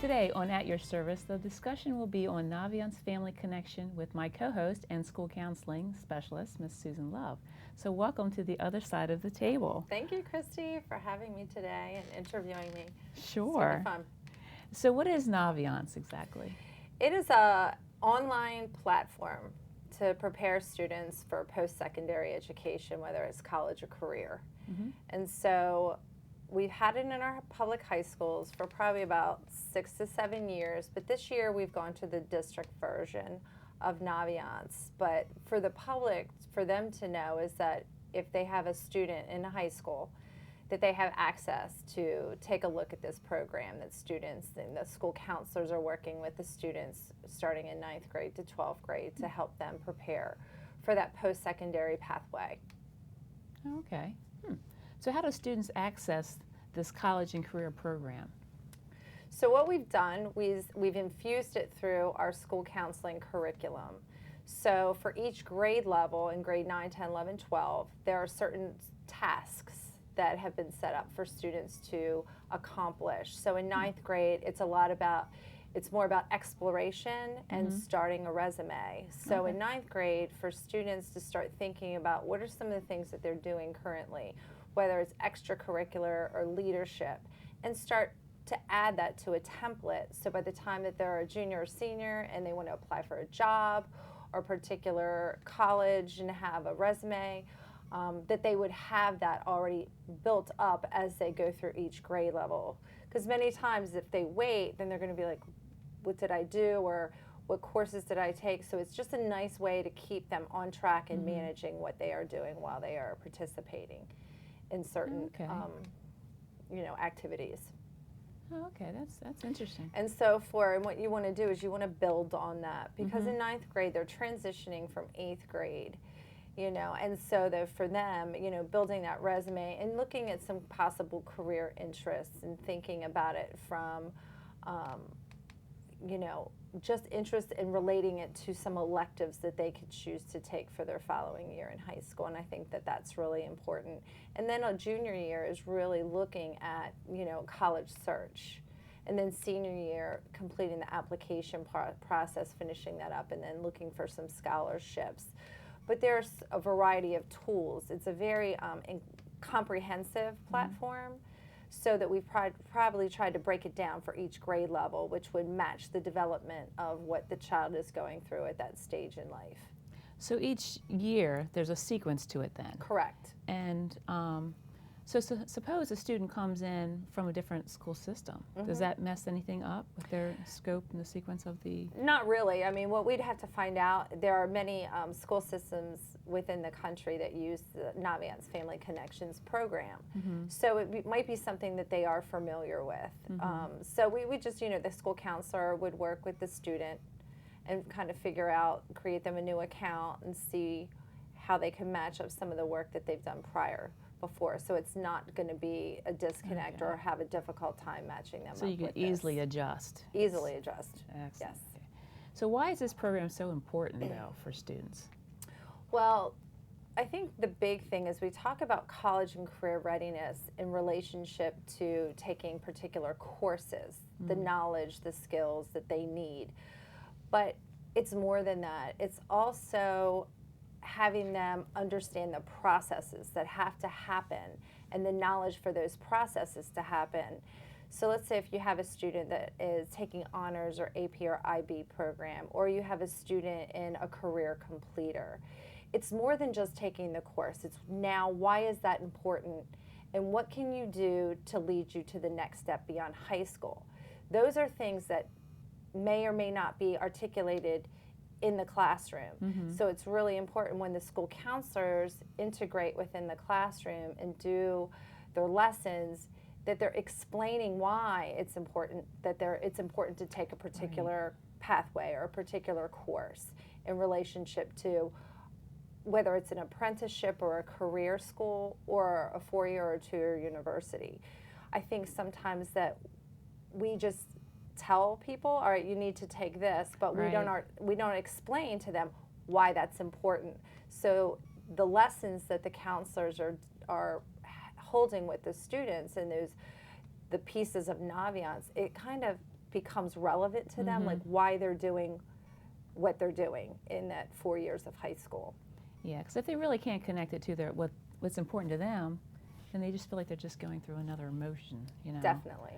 Today on At Your Service, the discussion will be on Naviance Family Connection with my co-host and school counseling specialist, Ms. Susan Love. So welcome to the other side of the table. Thank you, Christy, for having me today and interviewing me. Sure. It's fun. So what is Naviance exactly? It is an online platform to prepare students for post-secondary education, whether it's college or career. Mm-hmm. And so we've had it in our public high schools for probably about 6 to 7 years, but this year we've gone to the district version of Naviance. But for the public, for them to know is that if they have a student in a high school, that they have access to take a look at this program, that students and the school counselors are working with the students starting in 9th grade to 12th grade to help them prepare for that post-secondary pathway. Okay. So how do students access this college and career program? So what we've done, we've infused it through our school counseling curriculum. So for each grade level in grade 9, 10, 11, 12, there are certain tasks that have been set up for students to accomplish. So in 9th grade, it's more about exploration and starting a resume. So in 9th grade, for students to start thinking about what are some of the things that they're doing currently, whether it's extracurricular or leadership, and start to add that to a template. So by the time that they're a junior or senior and they want to apply for a job or a particular college and have a resume, that they would have that already built up as they go through each grade level. Because many times if they wait, then they're going to be like, what did I do, or what courses did I take? So it's just a nice way to keep them on track and managing what they are doing while they are participating in certain activities. Oh, okay, that's interesting. And so what you want to do is you want to build on that, because in 9th grade they're transitioning from 8th grade. And so for them, building that resume and looking at some possible career interests and thinking about it from, just interest in relating it to some electives that they could choose to take for their following year in high school. And I think that that's really important. And then a junior year is really looking at, college search. And then senior year, completing the application process, finishing that up, and then looking for some scholarships. But there's a variety of tools. It's a very comprehensive platform, so that we've probably tried to break it down for each grade level, which would match the development of what the child is going through at that stage in life. So each year there's a sequence to it then? Correct. And so suppose a student comes in from a different school system. Does that mess anything up with their scope and the sequence of the? Not really. I mean, what we'd have to find out, there are many school systems within the country that use the Naviance Family Connections program. So it might be something that they are familiar with. So we just, the school counselor would work with the student and kind of figure out, create them a new account and see how they can match up some of the work that they've done before, so it's not going to be a disconnect or have a difficult time matching them up. So you can easily adjust. Easily adjust. Excellent. Yes. Okay. So why is this program so important, though, for students? Well, I think the big thing is we talk about college and career readiness in relationship to taking particular courses, the knowledge, the skills that they need. But it's more than that. It's also having them understand the processes that have to happen and the knowledge for those processes to happen. So let's say if you have a student that is taking honors or AP or IB program, or you have a student in a career completer, it's more than just taking the course. It's now, why is that important, and what can you do to lead you to the next step beyond high school? Those are things that may or may not be articulated in the classroom. So it's really important when the school counselors integrate within the classroom and do their lessons, that they're explaining why it's important, it's important to take a particular pathway or a particular course in relationship to whether it's an apprenticeship or a career school or a 4-year or 2-year university. I think sometimes that we just tell people, all right, you need to take this, but we don't explain to them why that's important. So the lessons that the counselors are holding with the students and the pieces of Naviance, it kind of becomes relevant to them, like why they're doing what they're doing in that 4 years of high school. Yeah, because if they really can't connect it to what's important to them, then they just feel like they're just going through another emotion, you know. Definitely.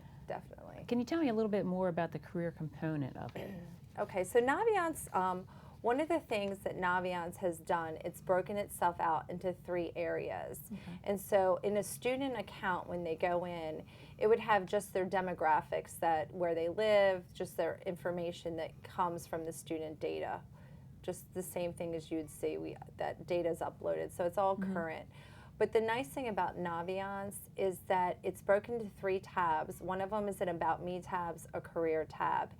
Can you tell me a little bit more about the career component of it? Okay, so Naviance, one of the things that Naviance has done, it's broken itself out into 3 areas. And so in a student account, when they go in, it would have just their demographics, that where they live, just their information that comes from the student data. Just the same thing as you'd see, that data is uploaded, so it's all current. But the nice thing about Naviance is that it's broken into 3 tabs. One of them is an About Me tab, a career tab.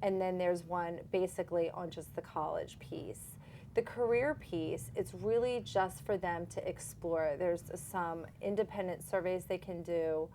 And then there's one basically on just the college piece. The career piece, it's really just for them to explore. There's some independent surveys they can do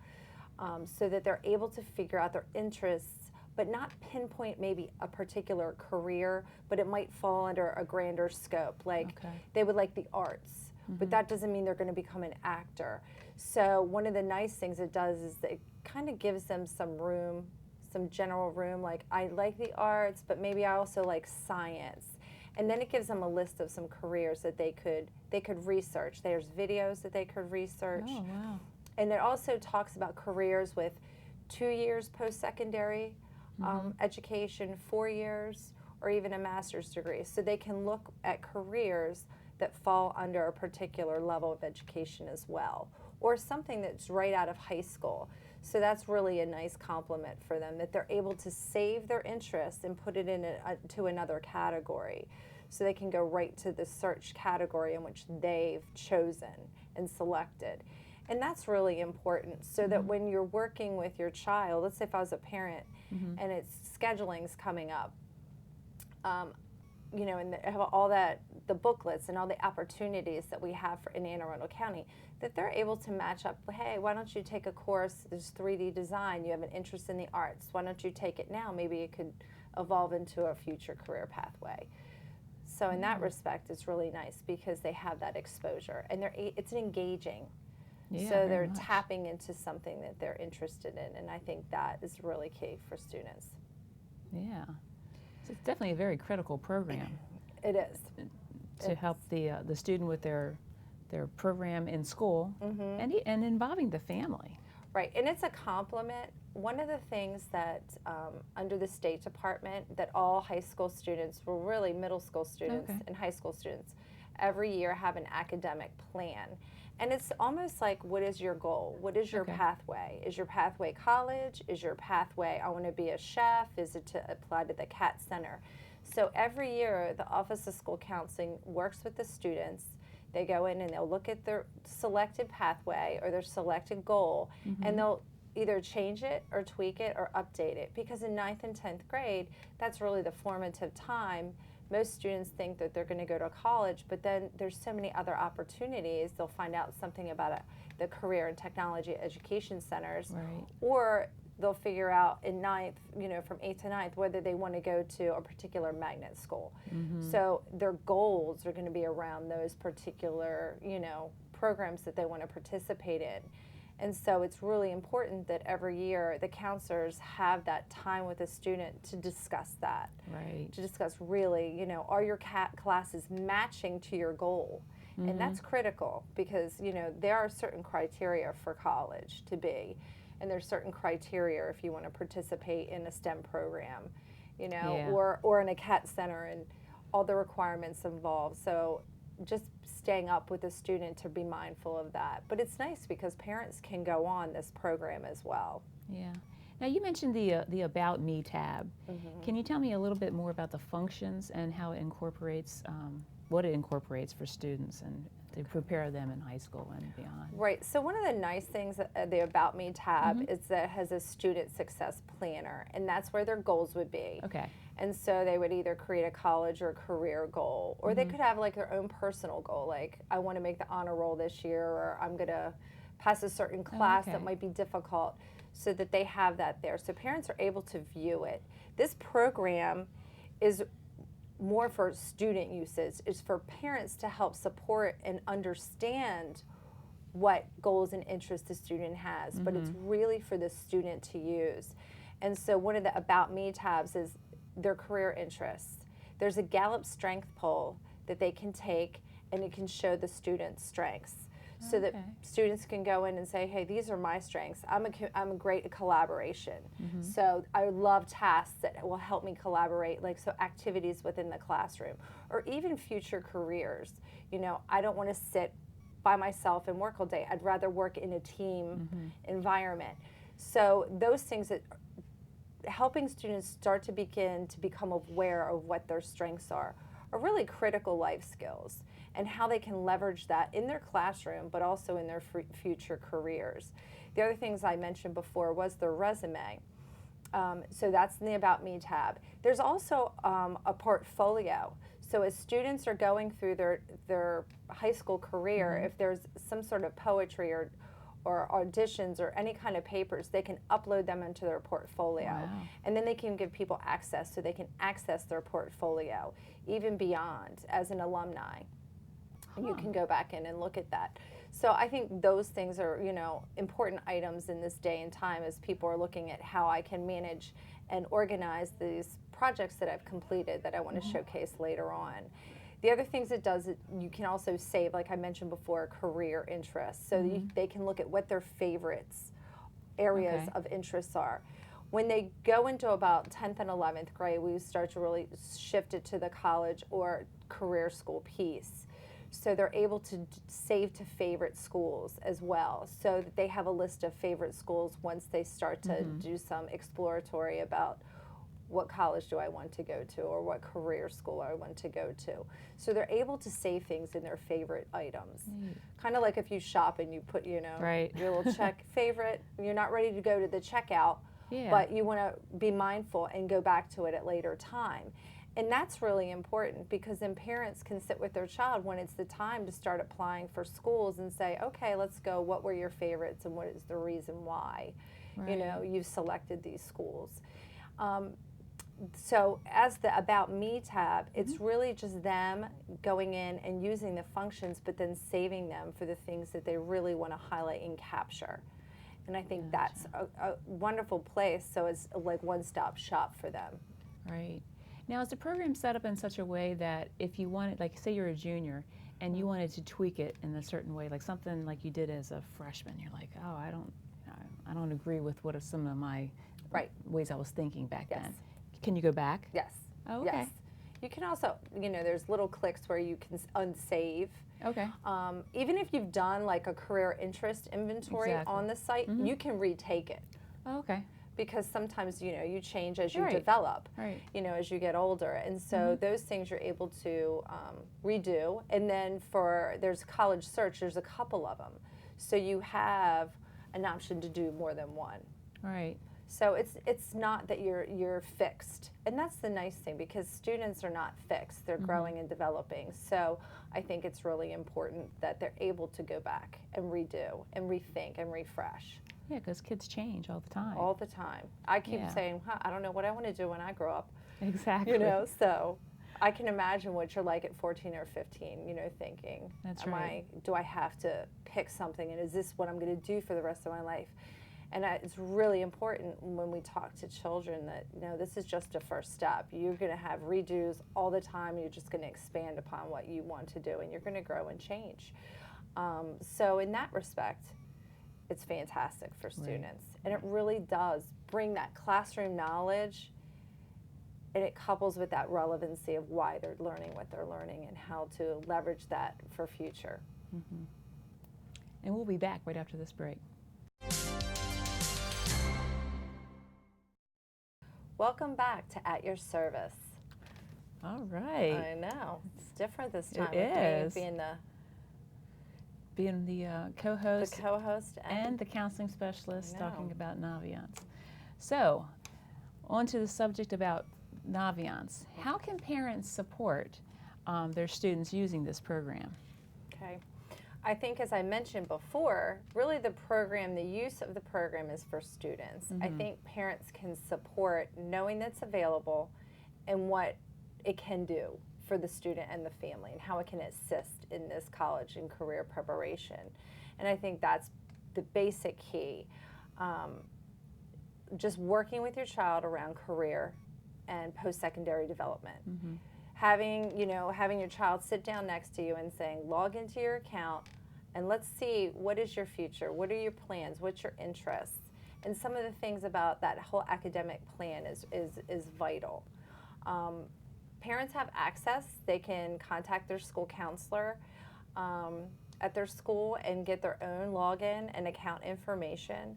so that they're able to figure out their interests, but not pinpoint maybe a particular career, but it might fall under a grander scope. Like they would like the arts, but that doesn't mean they're going to become an actor. So one of the nice things it does is that it kind of gives them some room, some general room, like I like the arts, but maybe I also like science. And then it gives them a list of some careers that they could research. There's videos that they could research. Oh, wow. And it also talks about careers with 2 years post-secondary education, 4 years, or even a master's degree. So they can look at careers that fall under a particular level of education as well, or something that's right out of high school. So that's really a nice compliment for them, that they're able to save their interest and put it in to another category. So they can go right to the search category in which they've chosen and selected. And that's really important, so that when you're working with your child, let's say if I was a parent and it's scheduling's coming up, you know, and have all that, the booklets and all the opportunities that we have in Anne Arundel County, that they're able to match up, hey, why don't you take a course, there's 3D design, you have an interest in the arts, why don't you take it now? Maybe it could evolve into a future career pathway. So in that respect, it's really nice because they have that exposure, and it's engaging. Yeah, so they're much. tapping into something that they're interested in, and I think that is really key for students. Yeah. So it's definitely a very critical program. It is. To help the student with their program in school and involving the family. Right, and it's a complement. One of the things that under the State Department that all high school students, well really middle school students and high school students, every year have an academic plan. And it's almost like, what is your goal? What is your pathway? Is your pathway college? Is your pathway, I want to be a chef? Is it to apply to the CAT Center? So every year, the Office of School Counseling works with the students. They go in and they'll look at their selected pathway or their selected goal, and they'll either change it or tweak it or update it. Because in 9th and 10th grade, that's really the formative time. Most students think that they're going to go to college, but then there's so many other opportunities. They'll find out something about the career and technology education centers, or they'll figure out in 9th, you know, from 8th to 9th, whether they want to go to a particular magnet school. So their goals are going to be around those particular, you know, programs that they want to participate in. And so it's really important that every year the counselors have that time with a student to discuss that. To discuss really, you know, are your CAT classes matching to your goal? And that's critical because, you know, there are certain criteria for college to be. And there's certain criteria if you want to participate in a STEM program, you know, or in a CAT Center, and all the requirements involved. So just staying up with the student to be mindful of that. But it's nice because parents can go on this program as well. Yeah. Now you mentioned the About Me tab. Can you tell me a little bit more about the functions and how it incorporates, what it incorporates for students and to prepare them in high school and beyond? Right. So one of the nice things the About Me tab is that it has a student success planner, and that's where their goals would be. And so they would either create a college or a career goal, or they could have like their own personal goal, like I want to make the honor roll this year, or I'm going to pass a certain class that might be difficult, so that they have that there. So parents are able to view it. This program is more for student usage, is for parents to help support and understand what goals and interests the student has, but it's really for the student to use. And so one of the About Me tabs is their career interests. There's a Gallup strength poll that they can take, and it can show the students' strengths. So that students can go in and say, hey, these are my strengths. I'm great at collaboration. So I love tasks that will help me collaborate, like so activities within the classroom, or even future careers. You know, I don't want to sit by myself and work all day. I'd rather work in a team environment. So those things that helping students start to begin to become aware of what their strengths are really critical life skills, and how they can leverage that in their classroom, but also in their future careers. The other things I mentioned before was their resume. So that's in the About Me tab. There's also a portfolio. So as students are going through their high school career, if there's some sort of poetry or auditions or any kind of papers, they can upload them into their portfolio. Wow. And then they can give people access, so they can access their portfolio even beyond as an alumni. And you can go back in and look at that. So I think those things are, you know, important items in this day and time as people are looking at how I can manage and organize these projects that I've completed that I want to showcase later on. The other things it does, you can also save, like I mentioned before, career interests. So they can look at what their favorites areas of interests are. When they go into about 10th and 11th grade, we start to really shift it to the college or career school piece. So they're able to save to favorite schools as well, so that they have a list of favorite schools once they start to do some exploratory about what college do I want to go to, or what career school I want to go to. So they're able to save things in their favorite items. Kind of like if you shop and you put, you know, your little check favorite, you're not ready to go to the checkout, but you want to be mindful and go back to it at later time. And that's really important, because then parents can sit with their child when it's the time to start applying for schools and say, okay, let's go, what were your favorites and what is the reason why, you know, you've selected these schools. So as the About Me tab, it's really just them going in and using the functions, but then saving them for the things that they really want to highlight and capture. And I think that's a wonderful place, so it's like one-stop shop for them. Right. Now, is the program set up in such a way that if you wanted, like say you're a junior and you wanted to tweak it in a certain way, like something like you did as a freshman, you're like, oh, I don't agree with what are some of my ways I was thinking back then. Can you go back? Yes. Oh, okay. Yes. You can also, you know, there's little clicks where you can unsave. Okay. Even if you've done like a career interest inventory on the site, you can retake it. Oh, okay. Because sometimes, you know, you change as you develop, you know, as you get older. And so those things you're able to redo. And then there's college search, there's a couple of them. So you have an option to do more than one. Right. So it's not that you're fixed. And that's the nice thing, because students are not fixed. They're growing and developing. So I think it's really important that they're able to go back and redo and rethink and refresh. Yeah, because kids change all the time. All the time. I keep saying, I don't know what I want to do when I grow up. Exactly. You know, so I can imagine what you're like at 14 or 15, you know, thinking, do I have to pick something, and is this what I'm going to do for the rest of my life? And it's really important when we talk to children that, you know, this is just a first step. You're going to have redos all the time. You're just going to expand upon what you want to do, and you're going to grow and change. So in that respect, it's fantastic for students. And it really does bring that classroom knowledge, and it couples with that relevancy of why they're learning what they're learning and how to leverage that for future. And we'll be back right after this break. Welcome back to At Your Service. All right. I know. It's different this time. It is. Being the co-host. The co-host. And the counseling specialist talking about Naviance. So, on to the subject about Naviance. How can parents support their students using this program? Okay. I think, as I mentioned before, really the use of the program is for students. I think parents can support knowing that's available and what it can do for the student and the family, and how it can assist in this college and career preparation. And I think that's the basic key. just working with your child around career and post-secondary development. Mm-hmm. Having your child sit down next to you and saying, log into your account and let's see, what is your future? What are your plans? What's your interests? And some of the things about that whole academic plan is vital. Parents have access. They can contact their school counselor at their school and get their own login and account information,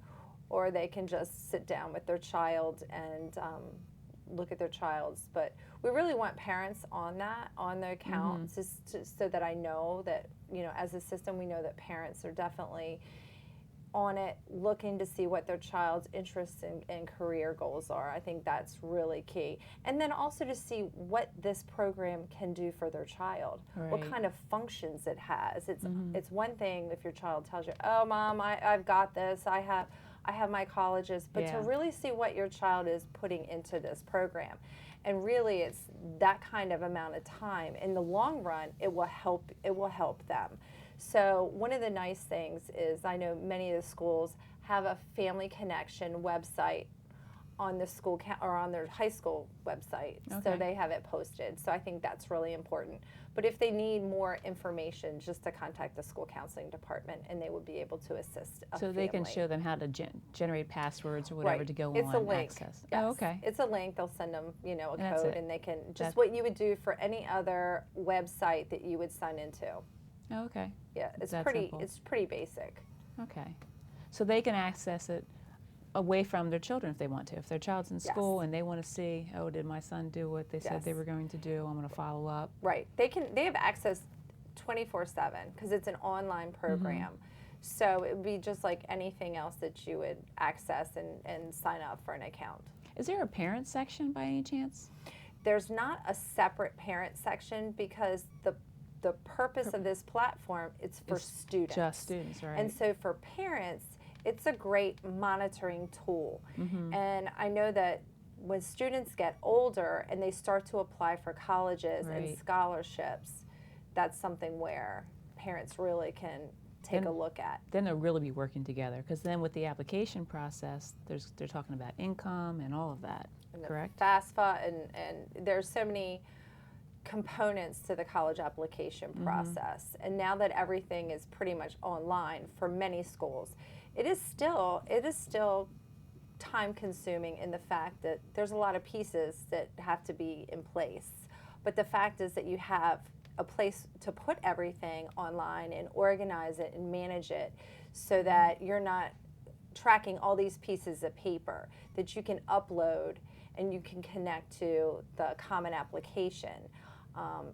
or they can just sit down with their child and look at their child's. But we really want parents on the account, so that I know that, as a system, we know that parents are definitely on it, looking to see what their child's interests and career goals are. I think that's really key. And then also to see what this program can do for their child, what kind of functions it has. It's one thing if your child tells you, oh, Mom, I've got this, I have my colleges, but to really see what your child is putting into this program. And really, it's that kind of amount of time. In the long run, it will help them. So one of the nice things is, I know many of the schools have a family connection website on the school or on their high school website, so they have it posted. So I think that's really important. But if they need more information, just to contact the school counseling department, and they would be able to assist a family. They can show them how to generate passwords or whatever to go it's on a link. access. Yes. Oh, okay. It's a link. They'll send them, a And code, and they can just what you would do for any other website that you would sign into. Oh, okay. Yeah, it's That pretty. simple. It's pretty basic. Okay. So they can access it away from their children if they want to. If their child's in school and they want to see, oh, did my son do what they said they were going to do? I'm going to follow up. Right. They have access 24/7 because it's an online program. So it would be just like anything else that you would access and sign up for an account. Is there a parent section by any chance? There's not a separate parent section because the purpose of this platform is for students. Just students, right. And so for parents, it's a great monitoring tool. And I know that when students get older and they start to apply for colleges and scholarships, that's something where parents really can take a look at. Then they'll really be working together, because then with the application process, they're talking about income and all of that, And correct? the FAFSA, and there's so many components to the college application process. And now that everything is pretty much online for many schools, it is still time consuming in the fact that there's a lot of pieces that have to be in place. But the fact is that you have a place to put everything online and organize it and manage it, so that you're not tracking all these pieces of paper, that you can upload and you can connect to the common application.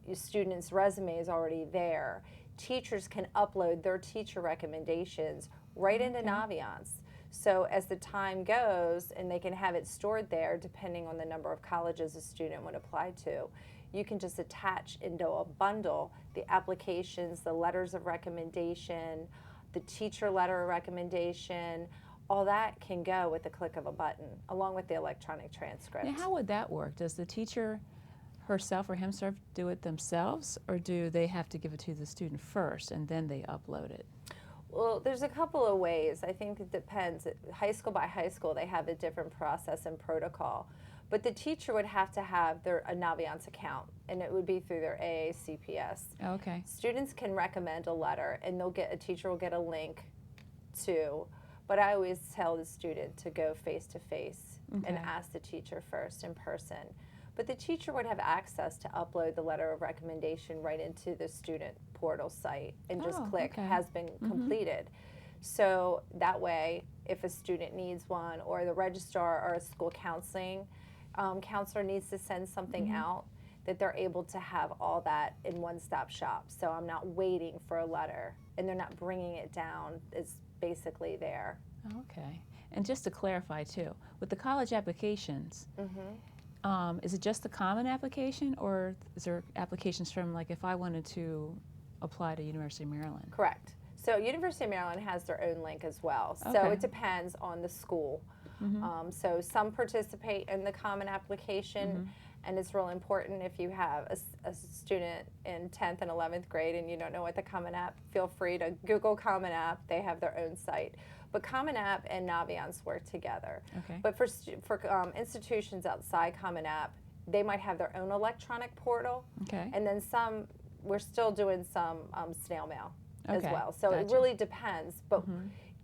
Your student's resume is already there. Teachers can upload their teacher recommendations right into Naviance. So as the time goes, and they can have it stored there depending on the number of colleges a student would apply to, you can just attach into a bundle the applications, the letters of recommendation, the teacher letter of recommendation. All that can go with the click of a button, along with the electronic transcript. Now, how would that work? Does the teacher herself or himself do it themselves, or do they have to give it to the student first and then they upload it? Well, there's a couple of ways. I think it depends. High school by high school, they have a different process and protocol. But the teacher would have to have a Naviance account, and it would be through their AACPS. Okay. Students can recommend a letter, and a teacher will get a link to. But I always tell the student to go face to face and ask the teacher first in person. But the teacher would have access to upload the letter of recommendation right into the student portal site and just click has been completed. So that way, if a student needs one, or the registrar or a school counselor needs to send something out, that they're able to have all that in one-stop shop. So I'm not waiting for a letter, and they're not bringing it down. It's basically there. Okay. And just to clarify too, with the college applications, is it just the common application, or is there applications from, like, if I wanted to apply to University of Maryland? Correct. So University of Maryland has their own link as well. So it depends on the school. So some participate in the common application, And it's real important if you have a student in 10th and 11th grade and you don't know what the Common App, feel free to Google Common App. They have their own site. But Common App and Naviance work together. Okay. But for institutions outside Common App, they might have their own electronic portal. Okay. And then we're still doing some snail mail as Okay, well. So it gotcha. really depends. But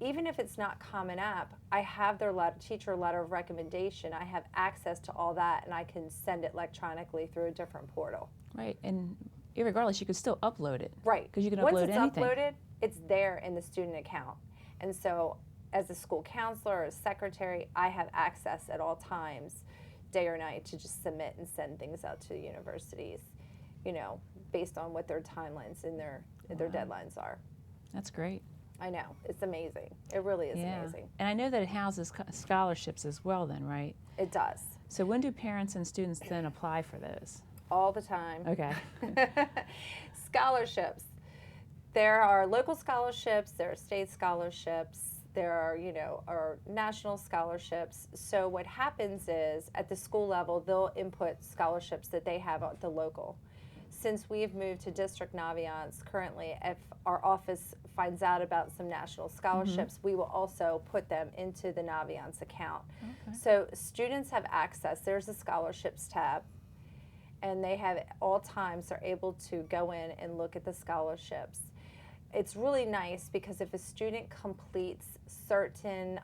even if it's not Common App, I have their teacher letter of recommendation. I have access to all that, and I can send it electronically through a different portal. Right, and irregardless, you could still upload it. Right. Because you can Once upload it's anything. uploaded, it's there in the student account. And so as a school counselor or a secretary, I have access at all times, day or night, to just submit and send things out to universities, you know, based on what their timelines and their deadlines are. That's great. I know. It's amazing. It really is amazing. And I know that it houses scholarships as well then, right? It does. So when do parents and students then apply for those? All the time. Okay. Scholarships. There are local scholarships, there are state scholarships, there are, are national scholarships. So what happens is at the school level, they'll input scholarships that they have at the local. Since we've moved to District Naviance currently, if our office finds out about some national scholarships, we will also put them into the Naviance account. Okay. So students have access. There's a scholarships tab, and they have at all times are able to go in and look at the scholarships. It's really nice because if a student completes certain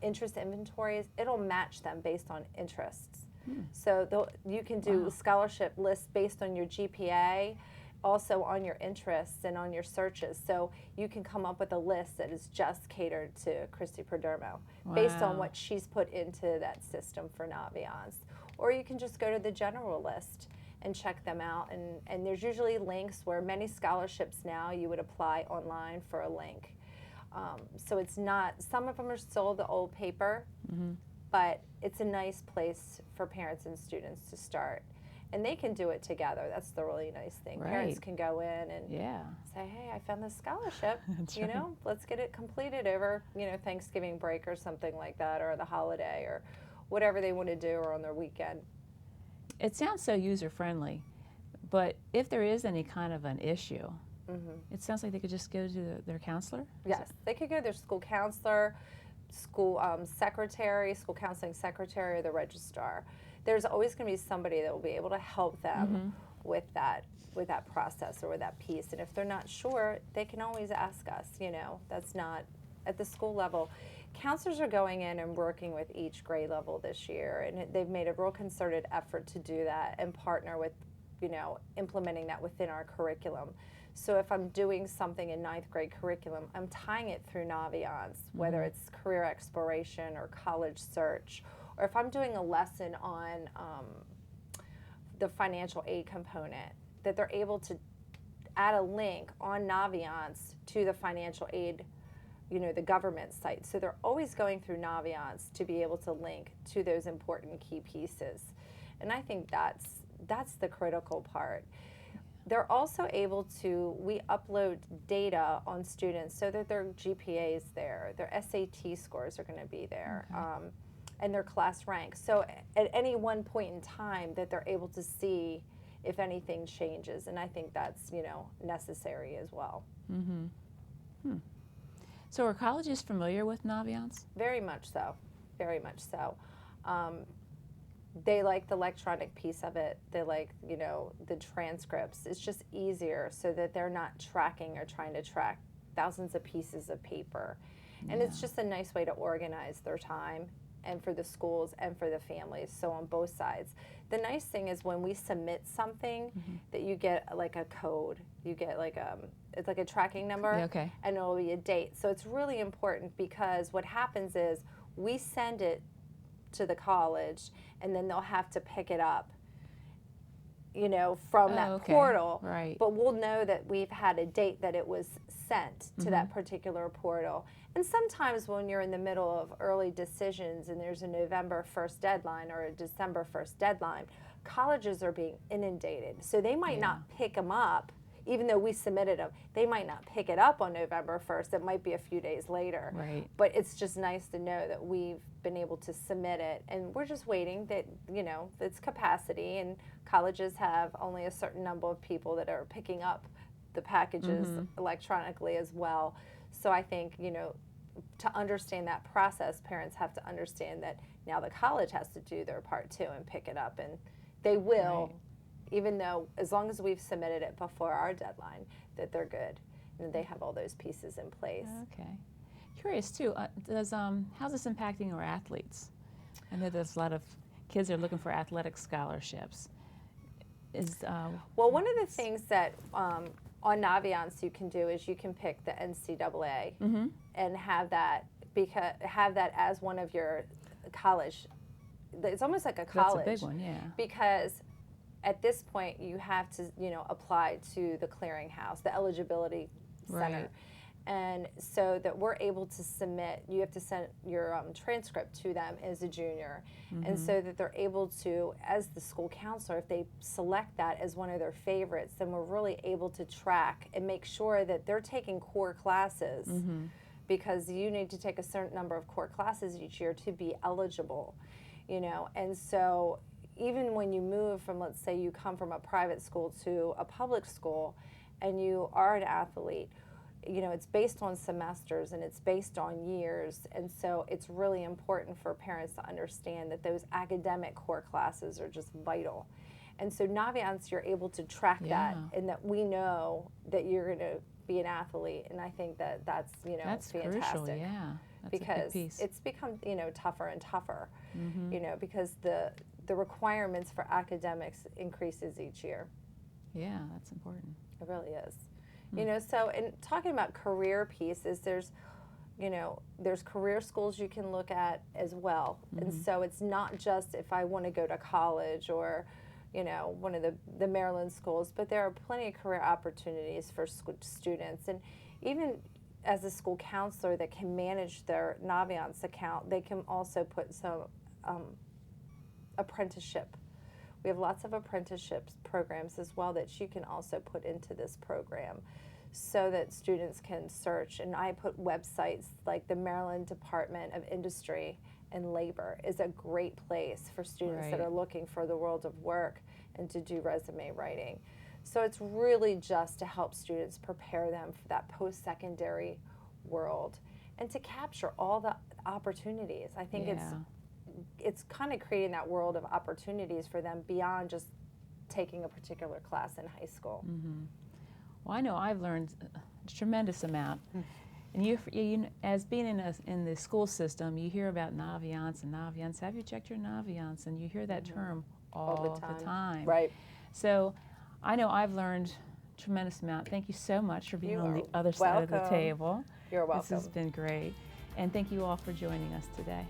interest inventories, it'll match them based on interests. So you can do scholarship lists based on your GPA, also on your interests and on your searches. So you can come up with a list that is just catered to Christy Perdomo based on what she's put into that system for Naviance. Or you can just go to the general list and check them out. And there's usually links where many scholarships now you would apply online for a link. So it's not, some of them are still the old paper, but it's a nice place for parents and students to start. And they can do it together. That's the really nice thing. Right. Parents can go in and say, hey, I found this scholarship, let's get it completed over, Thanksgiving break or something like that, or the holiday, or whatever they want to do, or on their weekend. It sounds so user-friendly, but if there is any kind of an issue, it sounds like they could just go to their counselor? Yes, they could go to their school counselor, school secretary, school counseling secretary, or the registrar. There's always going to be somebody that will be able to help them with that process or with that piece. And if they're not sure, they can always ask us. That's not at the school level. Counselors are going in and working with each grade level this year, and they've made a real concerted effort to do that and partner with, implementing that within our curriculum. So if I'm doing something in 9th grade curriculum, I'm tying it through Naviance, whether it's career exploration or college search, or if I'm doing a lesson on the financial aid component, that they're able to add a link on Naviance to the financial aid, the government site. So they're always going through Naviance to be able to link to those important key pieces. And I think that's the critical part. They're also able to, we upload data on students so that their GPA is there, their SAT scores are going to be there, and their class rank. So at any one point in time that they're able to see if anything changes, and I think that's, necessary as well. So are colleges familiar with Naviance? Very much so, very much so. They like the electronic piece of it. They like, the transcripts. It's just easier so that they're not tracking or trying to track thousands of pieces of paper. And it's just a nice way to organize their time, and for the schools and for the families, so on both sides. The nice thing is when we submit something that you get like a code. You get like it's like a tracking number, and it'll be a date. So it's really important because what happens is we send it to the college, and then they'll have to pick it up, from that portal. Right. But we'll know that we've had a date that it was sent to that particular portal. And sometimes when you're in the middle of early decisions and there's a November 1st deadline or a December 1st deadline, colleges are being inundated. So they might not pick them up, even though we submitted them, they might not pick it up on November 1st. It might be a few days later. Right. But it's just nice to know that we've been able to submit it, and we're just waiting that, it's capacity, and colleges have only a certain number of people that are picking up the packages electronically as well. So I think, to understand that process, parents have to understand that now the college has to do their part too and pick it up, and they will, even though, as long as we've submitted it before our deadline, that they're good and they have all those pieces in place. Okay. Curious too, how's this impacting our athletes? I know there's a lot of kids that are looking for athletic scholarships. Well, one of the things that on Naviance you can do is you can pick the NCAA and have that as one of your college. It's almost like a college. That's a big one, yeah. Because at this point you have to, apply to the clearinghouse, the eligibility center. Right. And so that we're able to submit, you have to send your transcript to them as a junior. And so that they're able to, as the school counselor, if they select that as one of their favorites, then we're really able to track and make sure that they're taking core classes, because you need to take a certain number of core classes each year to be eligible, And so even when you move from, let's say you come from a private school to a public school and you are an athlete, it's based on semesters and it's based on years, and so it's really important for parents to understand that those academic core classes are just vital. And so Naviance, you're able to track that, and that we know that you're going to be an athlete, and I think that that's fantastic. Crucial, yeah. That's because a big piece. it's become tougher and tougher, because the requirements for academics increases each year. Yeah, that's important. It really is. So in talking about career pieces, there's career schools you can look at as well. And so it's not just if I want to go to college or, one of the Maryland schools, but there are plenty of career opportunities for students. And even as a school counselor that can manage their Naviance account, they can also put some apprenticeship. We have lots of apprenticeships programs as well that you can also put into this program so that students can search. And I put websites like the Maryland Department of Industry and Labor is a great place for students that are looking for the world of work and to do resume writing. So it's really just to help students prepare them for that post-secondary world and to capture all the opportunities. I think it's kind of creating that world of opportunities for them beyond just taking a particular class in high school. Well, I know I've learned a tremendous amount. And you as being in the school system, you hear about Naviance and Naviance. Have you checked your Naviance? And you hear that term all the time. Right. So I know I've learned a tremendous amount. Thank you so much for being on the other side of the table. You're welcome. This has been great. And thank you all for joining us today.